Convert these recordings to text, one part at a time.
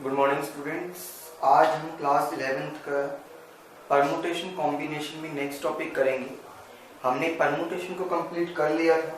Good morning students. आज हम class 11th का परमुटेशन कॉम्बिनेशन में नेक्स्ट टॉपिक करेंगे। हमने परमुटेशन को कंप्लीट कर लिया था।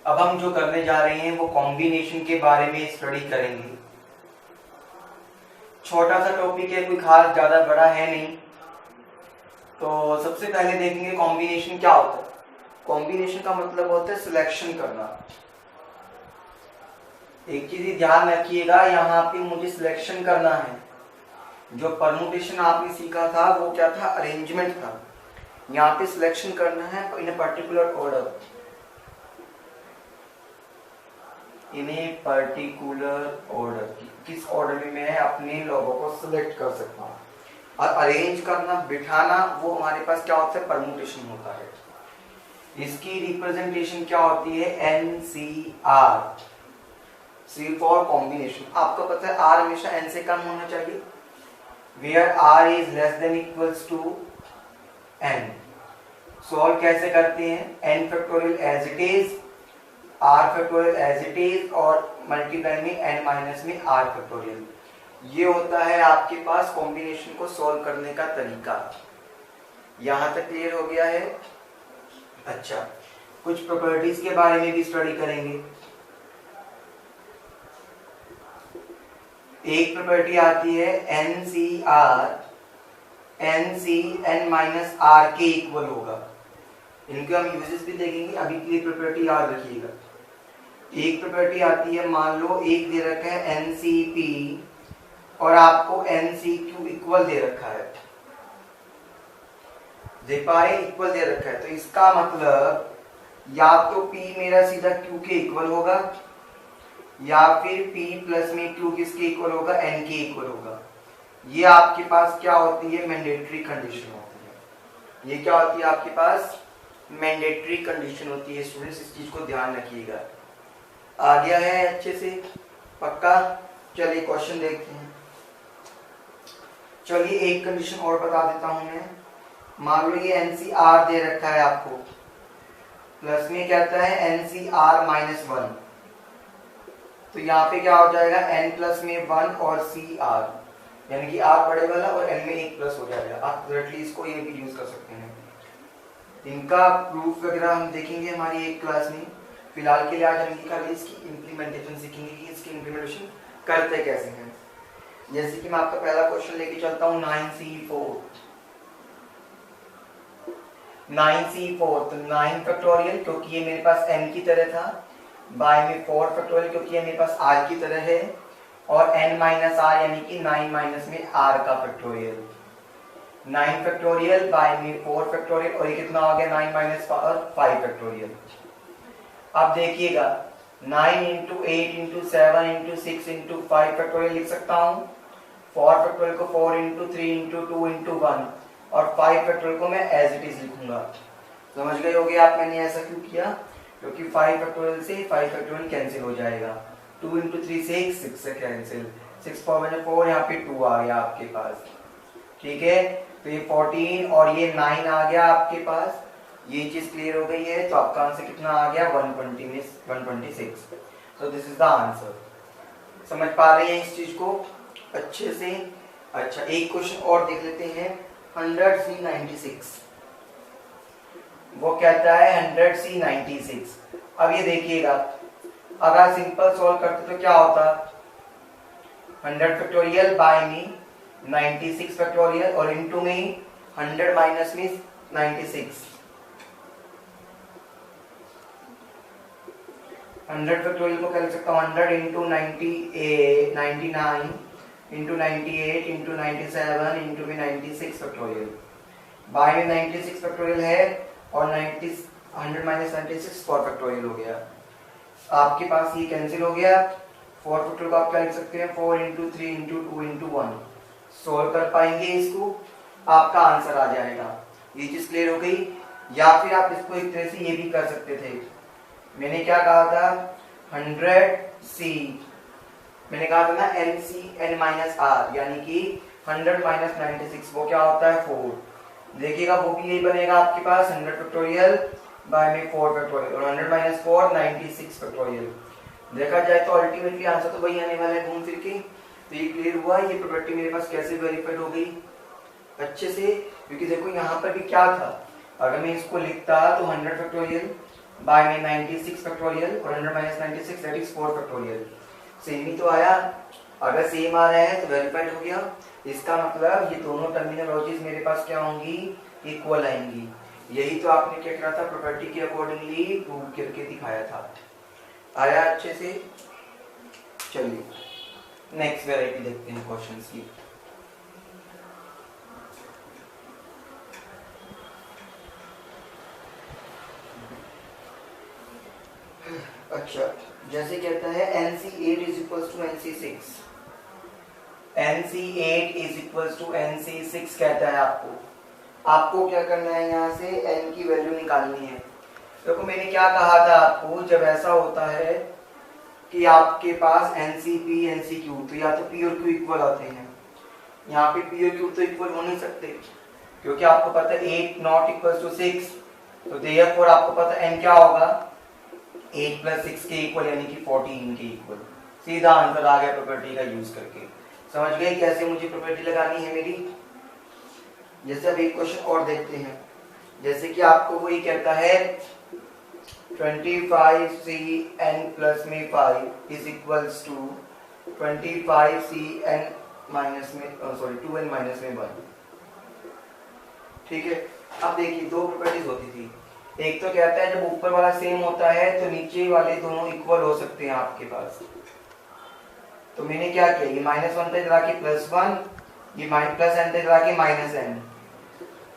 अब हम जो करने जा रहे हैं वो कॉम्बिनेशन के बारे में स्टडी करेंगे। छोटा सा टॉपिक है, कोई खास ज़्यादा बड़ा है नहीं। तो सबसे पहले देखेंगे कॉम्बिनेशन क्या होता है। कॉम्बिनेशन का मतलब होता है सिलेक्शन करना। एक चीज ध्यान रखिएगा, यहाँ पे मुझे सिलेक्शन करना है। जो परमुटेशन आपने सीखा था वो क्या था, अरेंजमेंट था। यहाँ पे सिलेक्शन करना है in a particular order, in a particular order. किस ऑर्डर में मैं अपने लोगों को सिलेक्ट कर सकता हूँ। और अरेंज करना, बिठाना, वो हमारे पास क्या होता है, परमुटेशन होता है। इसकी रिप्रेजेंटेशन क्या होती है, NCR, C फॉर कॉम्बिनेशन। आपको पता है R हमेशा N से कम होना चाहिए, where R is less than equals to N। Solve कैसे करते हैं, N factorial as it is, R factorial as it is, और मल्टीप्लाई में N माइनस में R फैक्टोरियल। ये होता है आपके पास कॉम्बिनेशन को सॉल्व करने का तरीका। यहां तक क्लियर हो गया है। अच्छा, कुछ प्रॉपर्टीज के बारे में भी स्टडी करेंगे। एक प्रॉपर्टी आती है NCR, NC N minus R के इक्वल होगा। इनके हम यूजेस भी देखेंगे, अभी के लिए प्रॉपर्टी याद रखिएगा। एक प्रॉपर्टी आती है, मान लो एक दे रखा है NCP और आपको NCQ इक्वल दे रखा है, दे पाए इक्वल दे रखा है। तो इसका मतलब या तो P मेरा सीधा Q के इक्वल होगा, या फिर P प्लस में Q किसके इक्वल होगा, N के इक्वल होगा। ये आपके पास क्या होती है, मैंडेटरी कंडीशन होती है। ये क्या होती है आपके पास, मैंडेटरी कंडीशन होती है। स्टूडेंट्स इस चीज को ध्यान रखिएगा। आ गया है अच्छे से, पक्का। चलिए क्वेश्चन देखते हैं। चलिए एक कंडीशन और बता देता हूं मैं। मान लो ये NCR दे रखा है आपको, प्लस में कहता है NCR माइनस 1। तो यहाँ पे क्या हो जाएगा, N प्लस में 1 और CR, यानी कि R बड़े वाला और N में 1 प्लस हो जाएगा। आप डायरेक्टली इसको ये भी यूज कर सकते हैं। इनका प्रूफ वगैरह हम देखेंगे हमारी एक क्लास में। फिलहाल के लिए आज हम खाली इसकी इम्प्लीमेंटेशन सीखेंगे कि इसकी इम्प्लीमेंटेशन करते कैसे हैं। जैसे कि मैं आपका पहला क्वेश्चन लेके चलता हूँ, 9C4। तो 9 फैक्टोरियल क्योंकि ये मेरे पास N की तरह था, बाय में 4 फैक्टोरियल क्योंकि ये मेरे पास R की तरह है, और N माइनस R यानी कि 9 माइनस में R का फैक्टोरियल। 9 फैक्टोरियल बाय में 4 फैक्टोरियल, और ये कितना हो गया, 9 माइनस 5 फैक्टोरियल। अब देखिएगा 9 into 8 into 7 into 6 into 5 factorial लिख सकता हूँ। 4 फैक्टोरियल को 4 इंटू 3 इंटू 2 इंटू 1, और 5 फैक्टोरियल को मैं एज इट इज लिखूंगा। समझ गए होगे आप मैंने ऐसा क्यों किया, क्योंकि 5 फैक्टोरियल से 5 फैक्टोरियल कैंसिल हो जाएगा। 2 इंटू 3 6 से कैंसिल, 6 4 में 4, यहाँ पे 2 आ गया आपके पास। ठीक है, तो ये 14 और ये 9 आ गया आपके पास। ये चीज क्लियर हो गई है। तो आपका आंसर कितना आ गया, 126। तो दिस इज द आंसर। समझ पा रहे हैं इस चीज को अच्छे से। अच्छा, एक क्वेश्चन और देख लेते हैं। 100C96, वो कहता है 100C96। अब ये देखिएगा, अगर सिंपल सॉल्व करते तो क्या होता, 100 फैक्टोरियल बाय में 96 फैक्टोरियल, और इनटू में 100 माइनस में 96। 100 फैक्टोरियल को क्या लिख सकता हूँ, 100 इंटू 99 इंटू 98 इंटू 97 इंटू में 96 फैक्टोरियल। बाय में 96 फैक्टोरियल है, और 100 माइनस 96 4 फैक्टोरियल हो गया। आपके पास ये कैंसिल हो गया। 4 फैक्टोरियल को आप क्या लिख सकते हैं, 4 इंटू 3 इंटू 2 इंटू 1। सोल्व कर पाएंगे इसको, आपका आंसर आ जाएगा। ये चीज क्लियर हो गई। या फिर आप इसको एक तरह से ये भी कर सकते थे। मैंने क्या कहा था, 100C, मैंने कहा था ना NC N माइनस R, यानी कि 100 माइनस 96, वो क्या होता है 4। देखिएगा वो भी यही बनेगा आपके पास, 100 फैक्टोरियल बाय में 4 फैक्टोरियल, और 100 माइनस 4 96 फैक्टोरियल। देखा जाए तो अल्टीमेटली आंसर तो वही आने वाला है घूम फिर के। तो ये क्लियर हुआ, ये प्रॉपर्टी मेरे पास कैसे वेरीफाइड हो गई अच्छे से, क्योंकि देखो यहाँ पर भी क्या था, अगर मैं इसको लिखता तो 100 फैक्टोरियल बाय में 96 फैक्टोरियल और 100 minus 96 that is 4 factorial, same ही तो आया। अगर सेम आ रहा है तो वेरीफाइड हो गया, इसका मतलब ये दोनों टर्मिनोलॉजीज मेरे पास क्या होंगी, इक्वल आएंगी। यही तो आपने क्या करा था, प्रॉपर्टी के अकॉर्डिंगली प्रूव करके दिखाया था। आया अच्छे से। चलिए नेक्स्ट वैरायटी देखते हैं क्वेश्चंस की। अच्छा, जैसे कहता है NC8 is equals to NC6, NC8 is equals to NC6 कहता है आपको क्या करना है, यहाँ से n की वैल्यू निकालनी है। देखो मैंने क्या कहा था आपको, जब ऐसा होता है कि आपके पास NCP NCQ, तो या तो P और Q इक्वल आते हैं, यहाँ पे P और Q तो इक्वल हो नहीं सकते, क्योंकि आपको पता है 8 नॉट इक्वल टू 6, तो देयरफॉर आपको पता है n क्या होगा, 8 प्लस 6 के इक्वल यानी कि 14 के इक्वल। सीधा आंसर आ गया प्रॉपर्टी का यूज करके। समझ गए कैसे मुझे प्रॉपर्टी लगानी है मेरी। जैसे अब एक क्वेश्चन और देखते हैं, जैसे कि आपको वो ये कहता है 25Cn प्लस में 5 is equals to 25Cn minus में 2n माइनस में 1। ठीक है, अब देखिए दो प्रॉपर्टीज होती थी, एक तो कहता है जब ऊपर वाला सेम होता है तो नीचे वाले दोनों इक्वल हो सकते हैं आपके पास। तो मैंने क्या किया, ये -1 था इधर आके +1, ये प्लस n था इधर आके -n,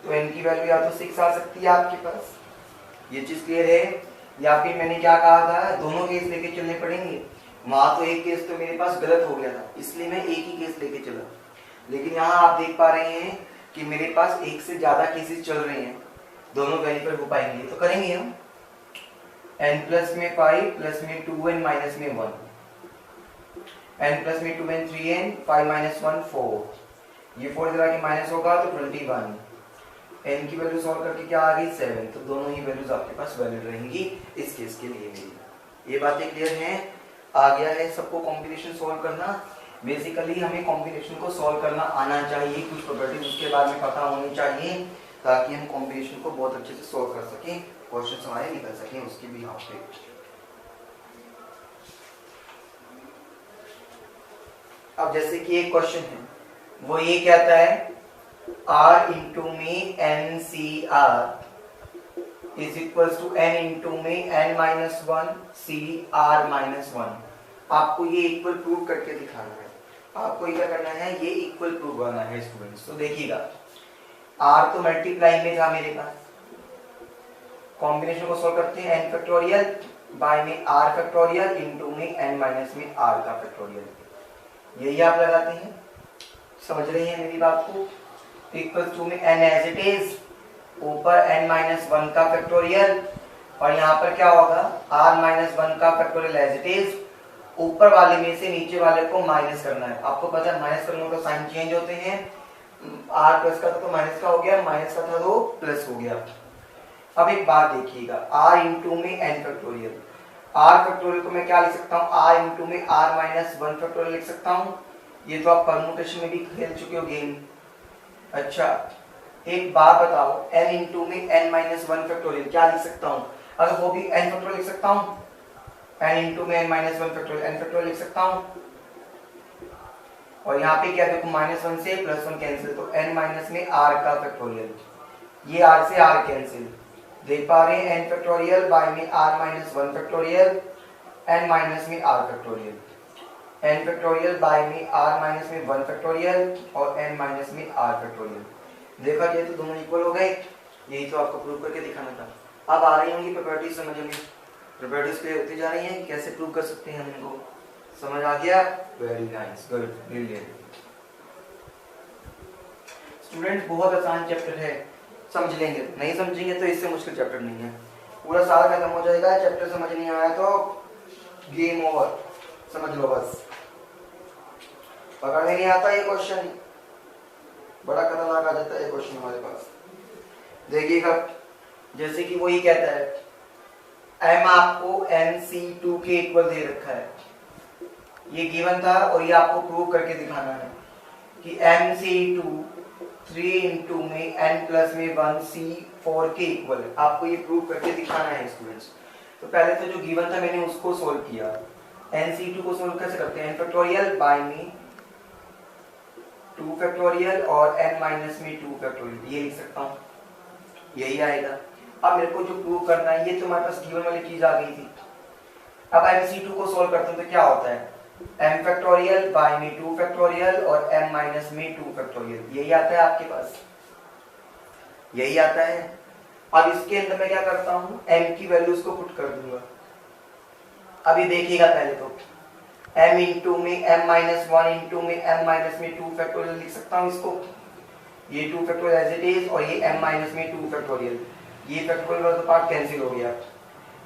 तो n की वैल्यू या तो 6 आ सकती है आपके पास, ये चीज क्लियर है। या फिर मैंने क्या कहा था, दोनों केस लेके चलने पड़ेंगे, वहां तो एक केस तो मेरे पास गलत हो गया था, इसलिए मैं एक ही केस लेके चला, लेकिन यहाँ आप देख पा रहे हैं कि मेरे पास एक से ज्यादा केसेस चल रहे हैं, दोनों वेरीफाई हो पाएंगे, तो करेंगे हम n प्लस में 5 प्लस में 2n माइनस में 1, n प्लस में 2n 3n 5 माइनस 1 4, ये 4 इधर आके माइनस होगा तो 21, n की वैल्यू सॉल्व करके क्या आ गई 7, तो दोनों ही वैल्यूज आपके पास वैलिड रहेंगी इस केस के लिए मेरी। ये बातें क्लियर हैं, आ गया है सबको कॉम्बिनेशन सॉल्व करना। बेसिकली हमें कॉम्बिनेशन को सॉल्व करना आना चाहिए, कुछ प्रॉपर्टीज उसके बारे में पता होनी चाहिए, ताकि हम कॉम्बिनेशन को बहुत अच्छे से सॉल्व कर सकें, क्वेश्चन हमारे निकल सकें उसके भी यहाँ पे। अब जैसे कि एक क्वेश्चन है, वो ये कहता है R इंटू में NCR is equal to n into में n माइनस 1 CR माइनस 1। आपको ये इक्वल प्रूव करके दिखाना है, आपको क्या करना है, ये इक्वल प्रूव करना है स्टूडेंट्स। तो देखिएगा R तो मल्टीप्लाई में था मेरे पास, कॉम्बिनेशन को सॉल्व करते हैं n फैक्टोरियल बाय में r फैक्टोरियल इंटू में n माइनस में r का फैक्टोरियल, यही आप लगाते हैं। समझ रही हैं मेरी बात को। इक्वल टू में n एज इट इज, ऊपर n माइनस 1 का फैक्टोरियल, और यहाँ पर क्या होगा r माइनस 1 का फैक्टोरियल एज इट इज, ऊपर वाले में से नीचे वाले को माइनस करना है। आपको पता है माइनस करने तो साइन चेंज होते हैं, r प्लस का तो माइनस का हो गया, माइनस का था तो प्लस हो गया। अब एक बात देखिएगा, r इंटू में n फैक्टोरियल, r फैक्टोरियल को मैं क्या लिख सकता हूँ, r इंटू में r माइनस 1 फैक्टोरियल लिख सकता हूँ। ये तो आप परमुटेशन में भी खेल चुके हो गेम। अच्छा एक बात बताओ, n इंटू में n माइनस 1 फैक्टोरियल क्या लिख सकता हूँ, अगर वो भी n फैक्टोरियल लिख सकता हूँ, n इंटू में n minus 1 factorial n factorial लिख सकता हूँ। और यहाँ पे क्या देखो -1 से +1 कैंसिल, तो n माइनस में r का फैक्टोरियल, ये r से r कैंसिल, देख पा रहे हैं n फैक्टोरियल बाय में r minus 1 factorial n minus में r factorial, n factorial by में r माइनस में 1 फैक्टोरियल और n माइनस में r फैक्टोरियल। देखा जाए तो दोनों इक्वल हो गए, यही तो आपको प्रूव करके दिखाना था। अब आ रही होंगी प्रॉपर्टीज समझ में, प्रॉपर्टीज क्लियर होती जा रही हैं, कैसे प्रूव कर सकते हैं हम इनको, समझ आ गया। Very nice, good, brilliant student. बहुत आसान चैप्टर है, समझ लेंगे, नहीं समझेंगे तो इससे मुश्किल चैप्टर नहीं है। पूरा साल खत्म हो जाएगा, चैप्टर समझ नहीं आया तो गेम ओवर, समझ लो बस। पकड़ने नहीं आता ये क्वेश्चन, बड़ा खतरनाक आ जाता है ये क्वेश्चन हमारे पास। देखिएगा जैसे कि वो ये कहता है m आपको NC2 के इक्वल दे रखा है, ये गिवन था और ये आपको प्रूव करके दिखाना है कि MC2 3 इंटू में n प्लस में 1 C4 के इक्वल है। आपको ये प्रूव करके दिखाना है स्टूडेंट्स। तो पहले तो जो गिवन था मैंने उसको सोल्व किया। NC2 को सोल्व कैसे करते हैं? n फैक्टोरियल बाय में 2 फैक्टोरियल और n माइनस में 2 फैक्टोरियल, ये लिख सकता हूँ, यही आएगा। अब मेरे को जो प्रूव करना है, ये तो हमारे पास गिवन वाली चीज आ गई थी। अब MC2 को सोल्व करते हैं तो क्या होता है? m फैक्टोरियल बाय में 2 फैक्टोरियल और m माइनस में 2 फैक्टोरियल, यही आता है आपके पास, यही आता है। अब इसके अंदर मैं क्या करता हूँ, m की वैल्यूज को पुट कर दूंगा। अभी देखिएगा, पहले तो m इंटू में m माइनस 1 इंटू में m माइनस में 2 फैक्टोरियल लिख सकता हूँ इसको, ये 2 फैक्टोरियल एज इट इज, और ये m माइनस में 2 फैक्टोरियल, ये फैक्टोरियल वाला पार्ट कैंसिल हो गया।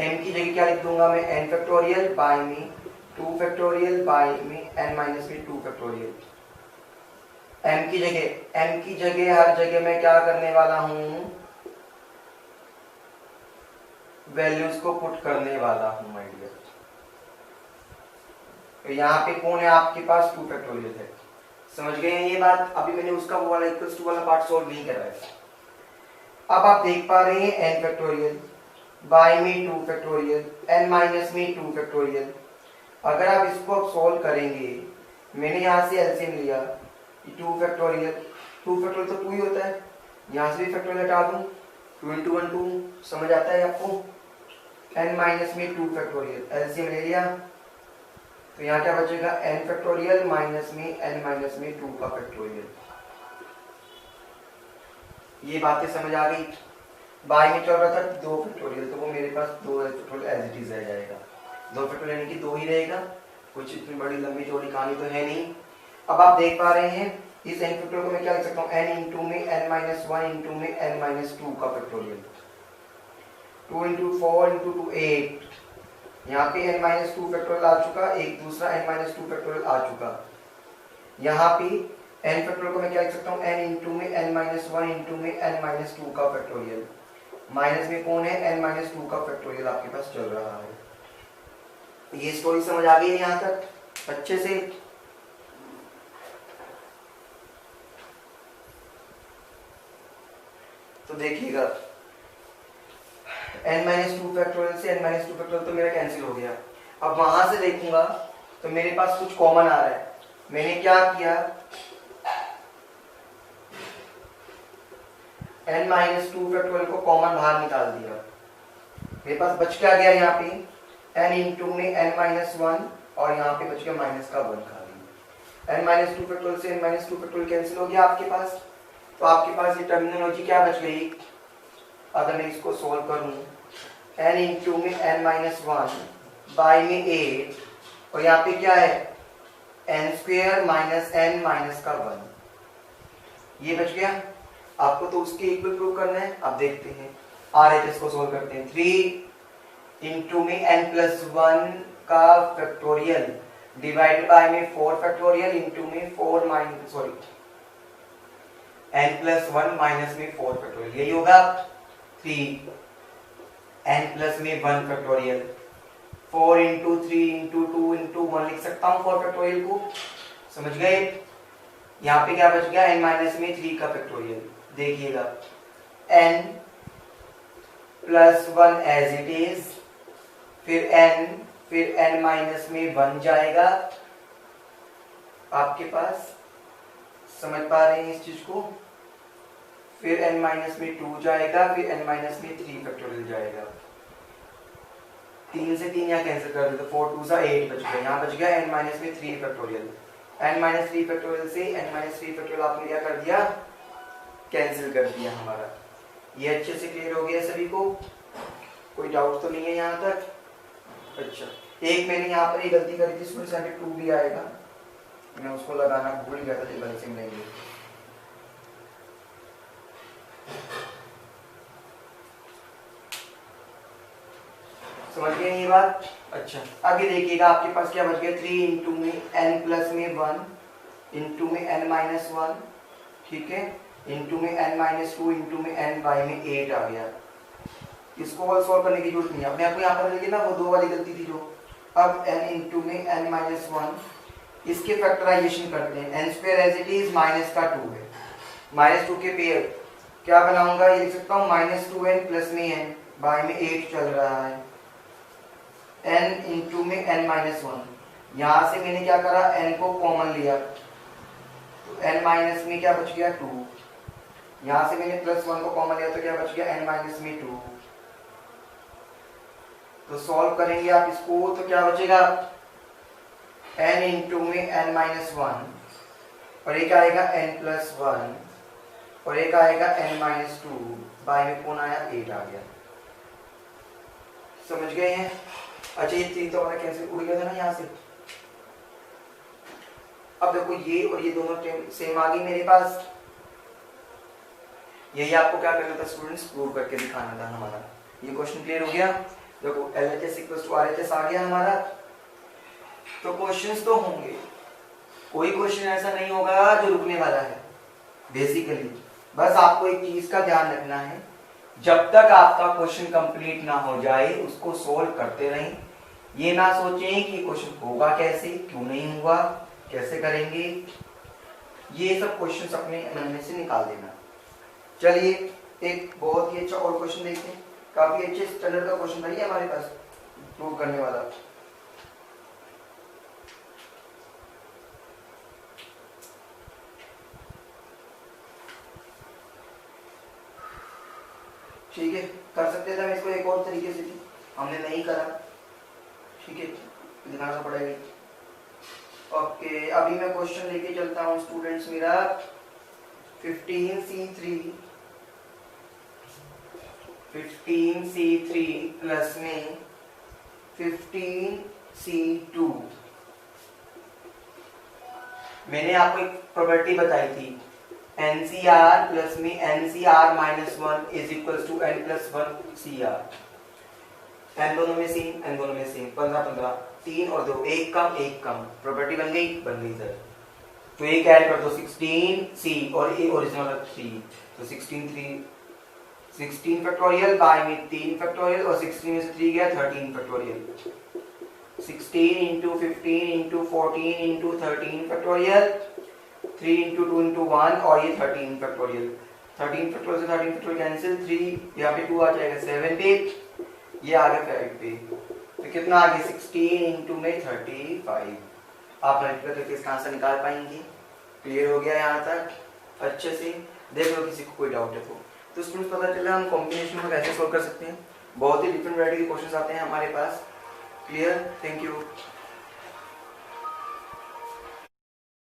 m की जगह क्या लिख दूंगा मैं, n फैक्टोरियल बाय में 2 फैक्टोरियल बाय में n माइनस में 2 फैक्टोरियल। m की जगह हर जगह मैं क्या करने वाला हूँ, वैल्यूज को पुट करने वाला हूँ माय डियर। तो यहाँ पे कौन है आपके पास, 2 फैक्टोरियल है, समझ गए हैं ये बात। अभी मैंने उसका वो वाला इक्वल्स टू वाला पार्ट सोल्व नहीं करा है। अब आप देख पा रहे हैं n फैक्टोरियल बाय में 2 फैक्टोरियल n माइनस में 2 फैक्टोरियल। अगर आप इसको अब सोल्व करेंगे, मैंने यहाँ से एलसीएम लिया, 2 फैक्टोरियल, 2 फैक्टोरियल तो 2 ही होता है, यहाँ से भी फैक्टोरियल हटा दूं, 2 इंटू 1 2, समझ आता है आपको। n माइनस में 2 फैक्टोरियल, एलसीएम ले लिया, तो यहाँ क्या बचेगा, n फैक्टोरियल माइनस में n माइनस में 2 का फैक्टोरियल। ये बातें समझ आ गई। बाय में चल रहा था 2 फैक्टोरियल, तो वो मेरे पास 2 फैक्टोरियल एज इट इज रह जाएगा, 2 फैक्टोरियल यानी कि 2 ही रहेगा, कुछ इतनी बड़ी लंबी चौड़ी कहानी तो है नहीं। अब आप देख पा रहे हैं इस n फैक्टोरियल को मैं क्या लिख सकता हूँ, n इंटू में n माइनस 1 इंटू में n माइनस 2 का फैक्टोरियल, 2 इंटू 4 इंटू 2 8। यहाँ पे n माइनस 2 फैक्टोरियल आ चुका, एक दूसरा n माइनस 2 फैक्टोरियल आ चुका। यहाँ पे n फैक्टोरियल को मैं क्या लिख सकता हूँ, n इंटू में n माइनस 1 इंटू में n माइनस 2 का फैक्टोरियल। माइनस में कौन है, n माइनस 2 का फैक्टोरियल आपके पास चल रहा है। ये स्टोरी समझ आ गई है यहाँ तक अच्छे से? तो देखिएगा, n माइनस 2 फैक्टोरियल से n माइनस 2 फैक्टोरियल तो मेरा कैंसिल हो गया। अब वहां से देखूंगा तो मेरे पास कुछ कॉमन आ रहा है। मैंने क्या किया, n माइनस 2 फैक्टोरियल को कॉमन बाहर निकाल दिया, मेरे पास बच क्या गया, यहाँ पे n इंटू में n माइनस 1 और यहाँ पे बच गया माइनस का 1 खाली। n माइनस 2 फैक्टोरियल से n माइनस 2 फैक्टोरियल कैंसिल हो गया आपके पास। तो आपके पास ये टर्मिनोलॉजी क्या बच गई, अगर मैं इसको सोल्व करूं, n इंटू में n माइनस 1 बाय में 8, और यहाँ पे क्या है, n square minus n minus का 1, ये बच गया। आपको तो उसके इक्वल प्रूव करना है। अब देखते हैं RHS को सोल्व करते हैं। 3 इंटू में n प्लस 1 का फैक्टोरियल डिवाइडेड बाय में 4 फैक्टोरियल इंटू में 4 माइनस n प्लस 1 माइनस में 4 फैक्टोरियल, यही होगा। 3 n प्लस में 1 फैक्टोरियल, 4 इंटू 3 इंटू 2 इंटू 1 लिख सकता हूँ 4 फैक्टोरियल को, समझ गए। यहाँ पे क्या बच गया, n माइनस में 3 का फैक्टोरियल। देखिएगा, n plus 1 as it is, फिर n माइनस में 1 जाएगा आपके पास, समझ पा रहे हैं इस चीज को। फिर n माइनस में 2 जाएगा, फिर n माइनस में 3 फैक्टोरियल जाएगा। 3 से 3 यहाँ कैंसिल कर दे तो 4 2 8 बच गया। यहाँ बच गया n माइनस में 3 फैक्टोरियल। n माइनस 3 फैक्टोरियल से n माइनस 3 फैक्टोरियल आपने क्या कर दिया, कैंसिल कर दिया हमारा। ये अच्छे से क्लियर हो गया सभी को, कोई डाउट तो नहीं है यहाँ तक? अच्छा, एक मैंने यहाँ पर एक गलती करी थी, इसमें से 2 भी आएगा, मैं उसको लगाना भूल गया था जब एलसीएम लेंगे। समझ गए ये बात? अच्छा, आगे देखिएगा, आपके पास क्या बच गया, 3 इंटू में n प्लस में 1 इंटू में n माइनस 1, ठीक है, इंटू में n माइनस 2 इंटू में n बाई में 8 आ गया। इसको सॉल्व करने की जरूरत नहीं है, अपने आपको यहाँ पर देखिए ना, वो 2 वाली गलती थी जो। अब n इंटू में n माइनस 1 इसके फैक्टराइजेशन करते हैं। N square as it is minus का 2 है, माइनस 2 के पेयर क्या बनाऊंगा, ये लिख सकता हूँ माइनस 2n प्लस में n बाय में 8 चल रहा है, n इंटू में n माइनस 1। यहां से मैंने क्या करा, n को कॉमन लिया तो n माइनस में क्या बच गया 2, यहां से मैंने प्लस 1 को कॉमन लिया तो क्या बच गया n माइनस में 2। तो सॉल्व करेंगे आप इसको तो क्या बचेगा, n इंटू में n माइनस 1 और एक आएगा n प्लस 1 और एक आएगा n माइनस 2 बाय में कौन आया 8 आ गया। समझ गए हैं? अच्छा ये 3 तो हमारा कैंसिल उड़ गया था ना यहाँ से। अब देखो ये और ये दोनों सेम आ गई मेरे पास। यही आपको क्या करना था स्टूडेंट्स, प्रूव करके दिखाना था हमारा। ये क्वेश्चन क्लियर हो गया। देखो LHS इक्वल्स टू RHS आ गया हमारा। तो क्वेश्चंस तो होंगे, कोई क्वेश्चन ऐसा नहीं होगा जो रुकने वाला है। बेसिकली बस आपको एक चीज का ध्यान रखना है, जब तक आपका क्वेश्चन कंप्लीट ना हो जाए उसको सोल्व करते रहें। ये ना सोचें कि क्वेश्चन होगा कैसे, क्यों नहीं हुआ, कैसे करेंगे, ये सब क्वेश्चंस अपने मन में से निकाल देना। चलिए एक बहुत ही अच्छा और क्वेश्चन देखते हैं। काफी अच्छे स्टैंडर्ड का क्वेश्चन था ये हमारे पास प्रूव करने वाला। ठीक है, कर सकते थे हम इसको एक और तरीके से भी, हमने नहीं करा। ठीक है, दिखाना पड़ेगा। ओके, अभी मैं क्वेश्चन लेके चलता हूँ स्टूडेंट्स मेरा 15C3 प्लस में 15C2। मैंने आपको एक प्रॉपर्टी बताई थी, NCR प्लस में NCR minus 1 is equal to n plus 1 CR। n दोनों में सेम, n दोनों में सेम, 15-15, 3 और 2, एक कम, प्रॉपर्टी बन गई सर। तो एक ऐड कर दो 16C और ये ओरिजिनल 3, तो 16 फैक्टोरियल बाय में 3 फैक्टोरियल और 16 में से 3 गया 13 factorial. 16 into 15 into 14 into 13 factorial, 3 into 2 into 1 और ये 13 फैक्टोरियल। 13 फैक्टोरियल से 13 फैक्टोरियल कैंसिल, 3 यहाँ पे 2 आ जाएगा 7 पे, ये आ गया 5 पे। तो कितना आ गया 16 इंटू में 35। आप मल्टीप्लाई करके इसका आंसर निकाल पाएंगे। क्लियर हो गया यहाँ तक अच्छे से? देख लो किसी को कोई डाउट है तो स्टूडेंट्स पता चला हम कॉम्बिनेशन में कैसे सॉल्व कर सकते हैं। बहुत ही डिफरेंट वैरायटी के क्वेश्चंस आते हैं हमारे पास। क्लियर? Thank you.